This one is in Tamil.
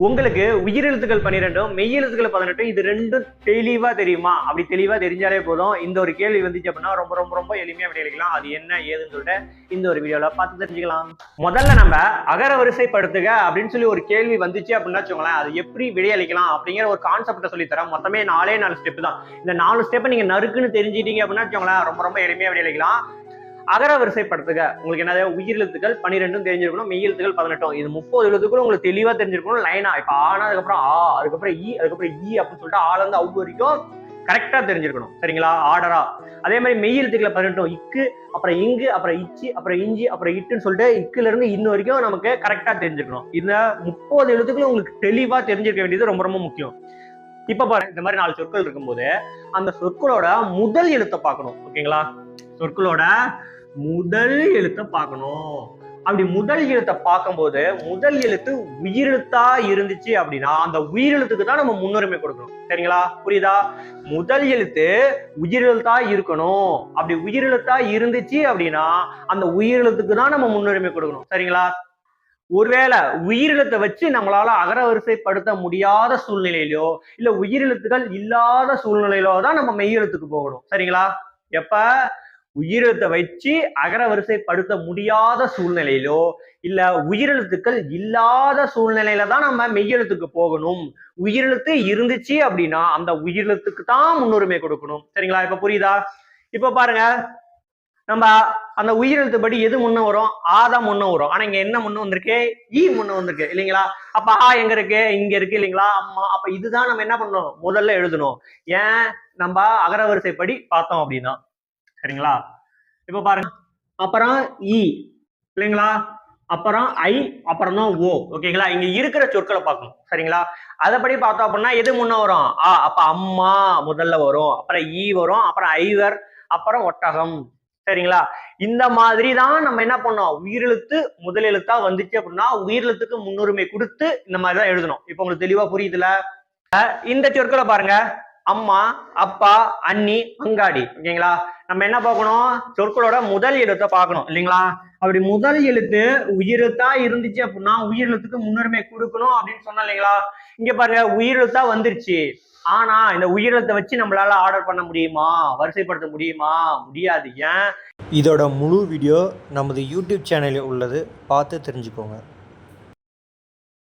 உங்களுக்கு உயிரெழுத்துக்கள் 12 மெய்யெழுத்துக்கள் 18 இது ரெண்டும் தெளிவா தெரியுமா? அப்படி தெளிவா தெரிஞ்சாலே போதும். இந்த ஒரு கேள்வி வந்துச்சு அப்படின்னா ரொம்ப ரொம்ப ரொம்ப எளிமையா விடையளிக்கலாம். அது என்ன ஏதுன்னு சொல்லிட்டு இந்த ஒரு வீடியோல பார்த்து தெரிஞ்சுக்கலாம். முதல்ல நம்ம அகர வரிசைப்படுத்துக அப்படின்னு சொல்லி ஒரு கேள்வி வந்துச்சு அப்படின்னா வச்சுக்கோங்களேன், அது எப்படி விடையளிக்கலாம் அப்படிங்கிற ஒரு கான்செப்டை சொல்லி தரேன். மொத்தமே 4 ஸ்டெப் தான். இந்த 4 ஸ்டெப்பை நீங்க நறுக்குன்னு தெரிஞ்சிட்டீங்க அப்படின்னா வச்சுக்கோங்களேன், ரொம்ப ரொம்ப எளிமையா விடையளிக்கலாம். அகர வரிசைப்படுத்துக உங்களுக்கு என்னது உயிரெழுத்துக்கள் 12 தெரிஞ்சிருக்கணும், மெய்யெழுத்துக்கள் 18. இது 30 எழுத்துக்களும் உங்களுக்கு தெளிவா தெரிஞ்சிருக்கணும். லைனா இப்ப ஆனா அதுக்கப்புறம் ஆ, அதுக்கப்புறம் இ, அதுக்கப்புறம் இ அப்படின்னு சொல்லிட்டு ஆல இருந்து அவு வரைக்கும் கரெக்டா தெரிஞ்சிருக்கணும். சரிங்களா? ஆர்டரா. அதே மாதிரி மெய்யெழுத்துக்களை 18 இக்கு, அப்புறம் இங்கு, அப்புறம் இச்சி, அப்புறம் இஞ்சி, அப்புறம் இட்டுன்னு சொல்லிட்டு இக்குல இருந்து இன்ன வரைக்கும் நமக்கு கரெக்டா தெரிஞ்சிருக்கணும். இந்த 30 எழுத்துக்களும் உங்களுக்கு தெளிவா தெரிஞ்சிருக்க வேண்டியது ரொம்ப ரொம்ப முக்கியம். இப்ப பாருங்க, இந்த மாதிரி 4 சொற்கள் இருக்கும்போது அந்த சொற்களோட முதல் எழுத்தை பார்க்கணும். ஓகேங்களா? சொற்களோட முதல் எழுத்தை பார்க்கணும். அப்படி முதல் எழுத்தை பார்க்கும்போது முதல் எழுத்து உயிரெழுத்தா இருந்துச்சு அப்படின்னா அந்த உயிரெழுத்துக்கு தான் நம்ம முன்னுரிமை கொடுக்கணும். சரிங்களா? புரியுதா? முதல் எழுத்து உயிரெழுத்தா இருக்கணும். அப்படி உயிரெழுத்தா இருந்துச்சு அப்படின்னா அந்த உயிரெழுத்துக்கு தான் நம்ம முன்னுரிமை கொடுக்கணும். சரிங்களா? ஒருவேளை உயிரெழுத்தை வச்சு நம்மளால அகரவரிசைப்படுத்த முடியாத சூழ்நிலையிலோ இல்ல உயிரெழுத்துக்கள் இல்லாத சூழ்நிலையிலோ தான் நம்ம மெய்யெழுத்துக்கு போகணும். சரிங்களா? எப்ப உயிரெழுத்தை வச்சு அகரவரிசைப்படுத்த முடியாத சூழ்நிலையிலோ இல்ல உயிரெழுத்துக்கள் இல்லாத சூழ்நிலையில தான் நம்ம மெய்யெழுத்துக்கு போகணும். உயிரெழுத்து இருந்துச்சு அப்படின்னா அந்த உயிரெழுத்துக்கு தான் முன்னுரிமை கொடுக்கணும். சரிங்களா? இப்ப புரியுதா? இப்ப பாருங்க, நம்ம அந்த உயிரெழுத்து படி எது முன்ன வரும்? ஆ தான் முன்ன வரும். ஆனா இங்க என்ன முன்ன வந்திருக்கு? ஈ முன்ன வந்திருக்கு இல்லைங்களா? அப்ப ஆ எங்க இருக்கு? இங்க இருக்கு இல்லைங்களா? அம்மா. அப்ப இதுதான் நம்ம என்ன பண்ணணும்? முதல்ல எழுதணும். ஏன்? நம்ம அகரவரிசைப்படி பார்த்தோம் அப்படின்னா. சரிங்களா? இப்ப பாருங்க, அப்புறம் இ இல்லைங்களா? அப்புறம் ஐ, அப்புறம் தான் ஓ. ஓகேங்களா? இங்க இருக்கிற சொற்களை பார்க்கணும். சரிங்களா? அதப்படி பார்த்தோம் அப்படின்னா எது முன்ன வரும்? ஆ. அப்ப அம்மா முதல்ல வரும், அப்புறம் ஈ வரும், அப்புறம் ஐவர், அப்புறம் ஒட்டகம். சரிங்களா? இந்த மாதிரி தான் நம்ம என்ன பண்ணோம், உயிரெழுத்து முதல் எழுத்தா வந்துச்சு அப்படின்னா உயிரெழுத்துக்கு முன்னுரிமை கொடுத்து இந்த மாதிரி தான் எழுதணும். இப்ப உங்களுக்கு தெளிவா புரியுதுல? இந்த சொற்களை பாருங்க, அம்மா, அப்பா, அண்ணி, அங்காடி. ஓகேங்களா? நம்ம என்ன பார்க்கணும்? சொற்களோட முதல் எழுத்தை பார்க்கணும் இல்லைங்களா? அப்படி முதல் எழுத்து உயிரெழுத்தா இருந்துச்சு அப்படின்னா உயிரெழுத்துக்கு முன்னுரிமை கொடுக்கணும் அப்படின்னு சொன்னா இல்லைங்களா? இங்க பாருங்க, உயிரெழுத்தா வந்துருச்சு. ஆனா இந்த உயிரெழுத்தை வச்சு நம்மளால ஆர்டர் பண்ண முடியுமா? வரிசைப்படுத்த முடியுமா? முடியாது. ஏன்? இதோட முழு வீடியோ நமது யூடியூப் சேனலில் உள்ளது, பார்த்து தெரிஞ்சுக்கோங்க.